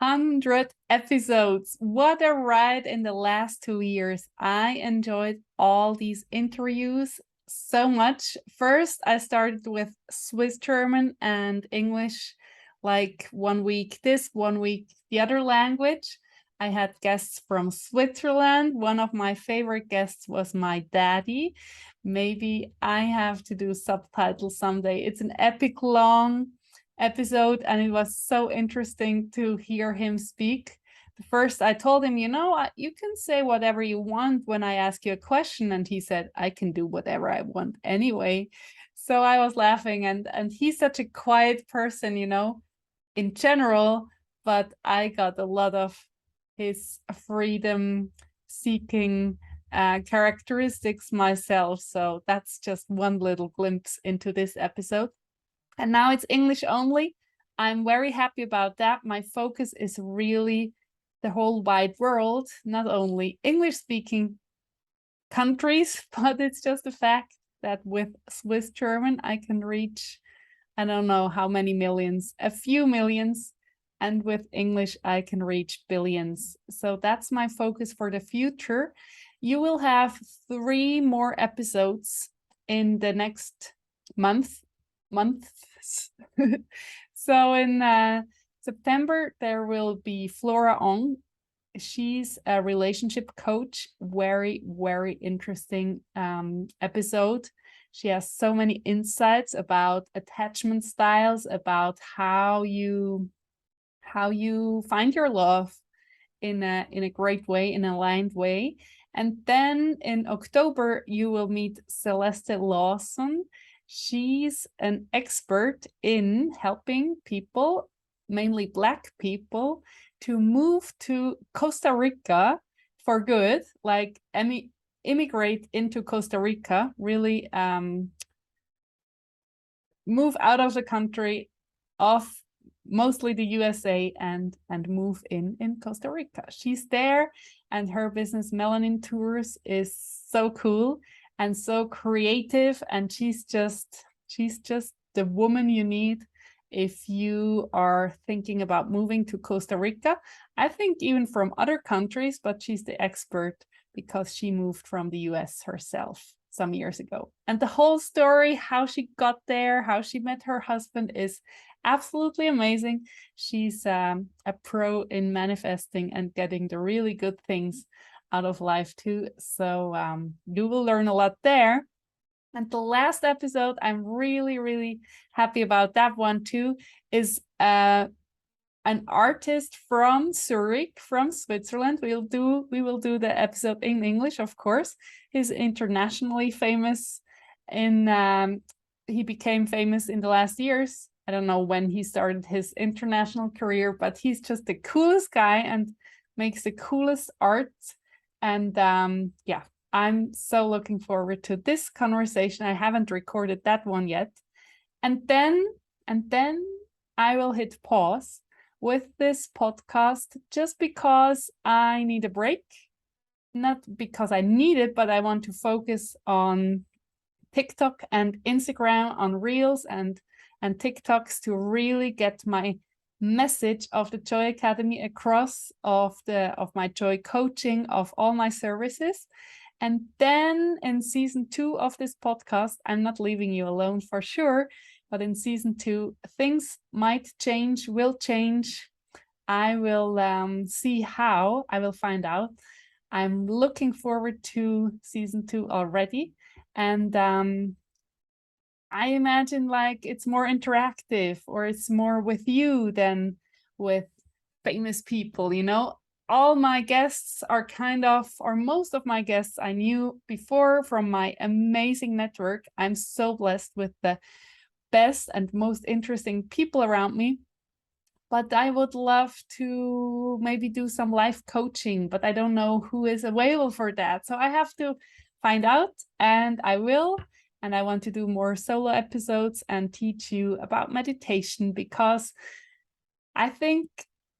100 episodes. What a ride in the last 2 years. I enjoyed all these interviews so much. First, I started with Swiss German and English, like 1 week this, 1 week the other language. I had guests from Switzerland. One of my favorite guests was my daddy. Maybe I have to do subtitles someday. It's an epic long episode, and it was so interesting to hear him speak. First, I told him, you can say whatever you want when I ask you a question. And he said, I can do whatever I want anyway. So I was laughing, and he's such a quiet person, in general, but I got a lot of his freedom seeking characteristics myself. So that's just one little glimpse into this episode. And now it's English only. I'm very happy about that. My focus is really the whole wide world, not only English speaking countries, but it's just the fact that with Swiss German, I can reach, I don't know how many millions, a few millions. And with English, I can reach billions. So that's my focus for the future. You will have 3 more episodes in the next months. So in September, there will be Flora Ong. She's a relationship coach. Very, very interesting episode. She has so many insights about attachment styles, about how you find your love in a great way, in an aligned way. And then in October, you will meet Celeste Lawson. She's an expert in helping people, mainly Black people, to move to Costa Rica for good, like immigrate into Costa Rica, really move out of the country, of mostly the USA, and move in Costa Rica. She's there, and her business Melanin Tours is so cool and so creative, and she's just the woman you need if you are thinking about moving to Costa Rica. I think even from other countries, but she's the expert because she moved from the US herself some years ago. And the whole story, how she got there, how she met her husband, is absolutely amazing. She's a pro in manifesting and getting the really good things out of life too. So you will learn a lot there. And the last episode, I'm really, really happy about that one too, is an artist from Zurich, from Switzerland. We will do the episode in English, of course. He's internationally famous. He became famous in the last years. I don't know when he started his international career, but he's just the coolest guy and makes the coolest art. And yeah, I'm so looking forward to this conversation. I haven't recorded that one yet. And then I will hit pause with this podcast just because I need a break. Not because I need it, but I want to focus on TikTok and Instagram, on Reels and TikToks, to really get my message of the Joy Academy across, of my Joy coaching, of all my services. And then in season 2 of this podcast, I'm not leaving you alone for sure, but in season 2, things might change, will change. I will see how, I will find out. I'm looking forward to season 2 already. And I imagine like it's more interactive, or it's more with you than with famous people, All my guests are or most of my guests I knew before from my amazing network. I'm so blessed with the best and most interesting people around me. But I would love to maybe do some life coaching, but I don't know who is available for that. So I have to find out, and I will. And I want to do more solo episodes and teach you about meditation, because I think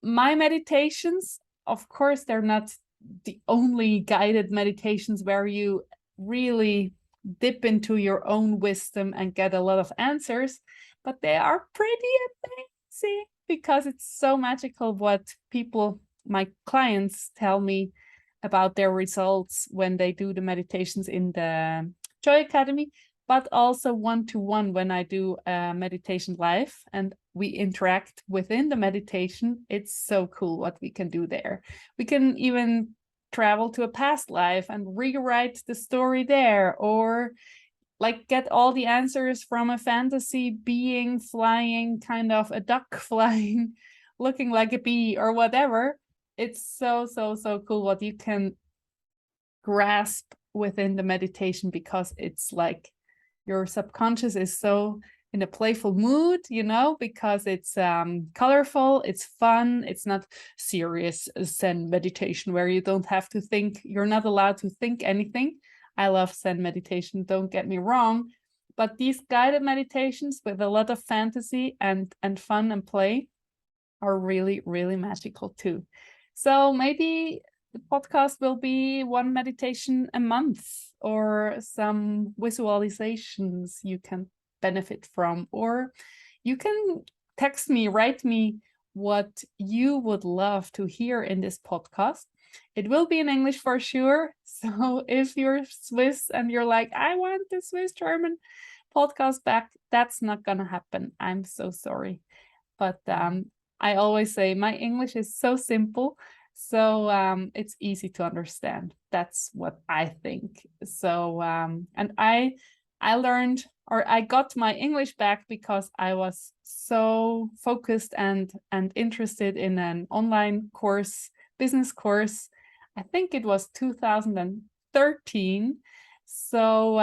my meditations, of course, they're not the only guided meditations where you really dip into your own wisdom and get a lot of answers, but they are pretty amazing because it's so magical what people, my clients, tell me about their results when they do the meditations in the Joy Academy, but also one-to-one when I do a meditation live and we interact within the meditation. It's so cool what we can do there. We can even travel to a past life and rewrite the story there, or like get all the answers from a fantasy being flying, kind of a duck flying, looking like a bee or whatever. It's so cool what you can grasp within the meditation, because it's like your subconscious is so in a playful mood, you know, because it's colorful, it's fun, it's not serious Zen meditation where you don't have to think, you're not allowed to think anything. I love Zen meditation, don't get me wrong, but these guided meditations with a lot of fantasy and fun and play are really, really magical too. So maybe the podcast will be one meditation a month, or some visualizations you can benefit from, or you can text me, write me what you would love to hear in this podcast. It will be in English for sure. So if you're Swiss and you're like, I want the Swiss German podcast back, that's not gonna happen. I'm so sorry. But I always say my English is so simple, so it's easy to understand. That's what I think. So and I learned, or I got my English back because I was so focused and interested in an online course, business course. I think it was 2013. So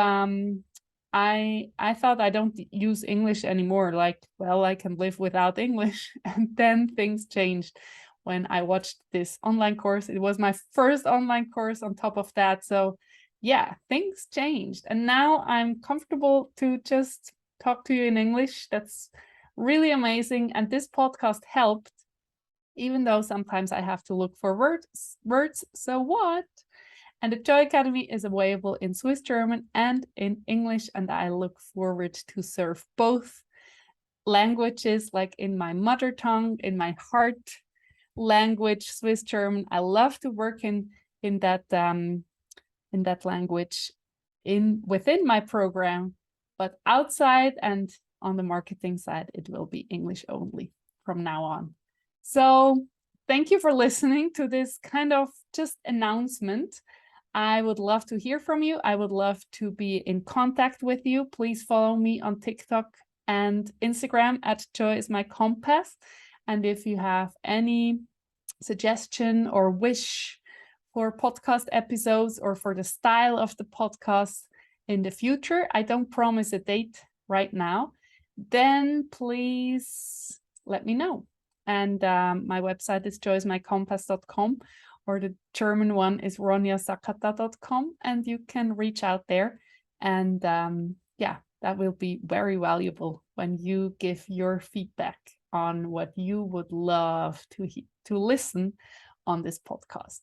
I thought I don't use English anymore. Like, well, I can live without English. And then things changed when I watched this online course. It was my first online course on top of that. So yeah, things changed. And now I'm comfortable to just talk to you in English. That's really amazing. And this podcast helped, even though sometimes I have to look for words. So what? And the Joy Academy is available in Swiss German and in English, and I look forward to serve both languages, like in my mother tongue, in my heart language, Swiss German. I love to work in that language within my program, but outside and on the marketing side, it will be English only from now on. So thank you for listening to this kind of just announcement. I would love to hear from you. I would love to be in contact with you. Please follow me on TikTok and Instagram at Joy is my compass. And if you have any suggestion or wish for podcast episodes, or for the style of the podcast in the future, I don't promise a date right now, then please let me know. And my website is joysmycompass.com, or the German one is ronjasakata.com, and you can reach out there. And yeah, that will be very valuable when you give your feedback on what you would love to listen on this podcast.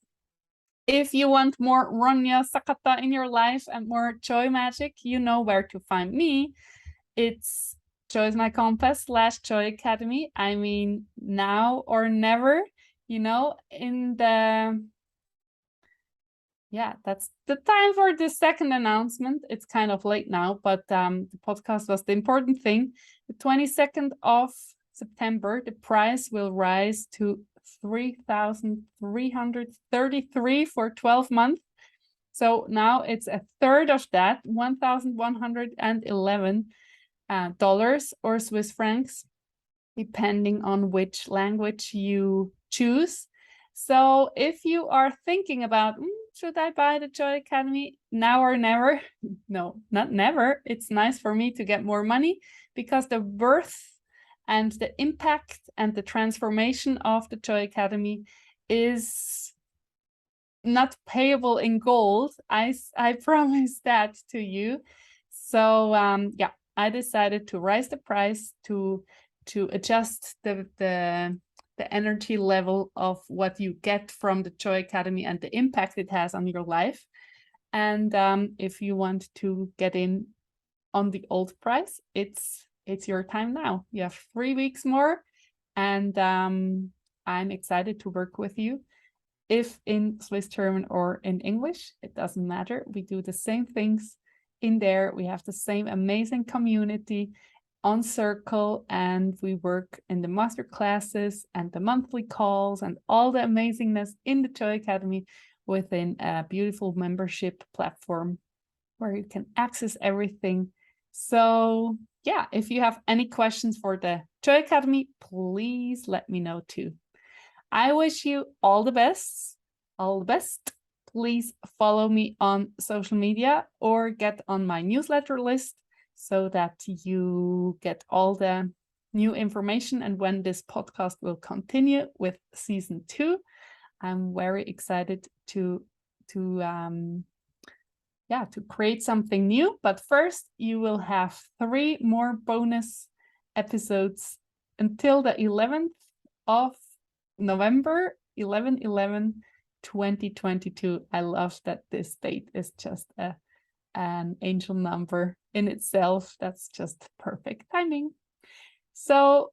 If you want more Ronja Sakata in your life and more joy magic, you know where to find me. It's Joy is my compass / Joy Academy. I mean, now or never, you know, that's the time for the second announcement. It's kind of late now, but the podcast was the important thing. The 22nd of September, the price will rise to 3,333 for 12 months. So now it's a third of that, $1,111 or Swiss francs, depending on which language you choose. So if you are thinking about, should I buy the Joy Academy now or never? No, not never. It's nice for me to get more money, because the worth and the impact and the transformation of the Joy Academy is not payable in gold. I promise that to you. So yeah, I decided to raise the price to adjust the energy level of what you get from the Joy Academy and the impact it has on your life. And if you want to get in on the old price, it's your time now. You have 3 weeks more, And I'm excited to work with you. If in Swiss German or in English, it doesn't matter. We do the same things in there. We have the same amazing community on Circle, and we work in the master classes and the monthly calls and all the amazingness in the Joy Academy within a beautiful membership platform where you can access everything. So yeah, if you have any questions for the Joy Academy, please let me know too. I wish you all the best. All the best. Please follow me on social media or get on my newsletter list so that you get all the new information and when this podcast will continue with season 2. I'm very excited to create something new. But first, you will have 3 more bonus episodes until the 11th of November, 11/11/2022. I love that this date is just an angel number in itself. That's just perfect timing. So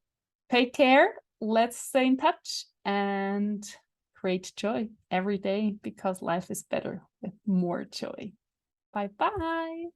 take care. Let's stay in touch and create joy every day because life is better with more joy. Bye-bye.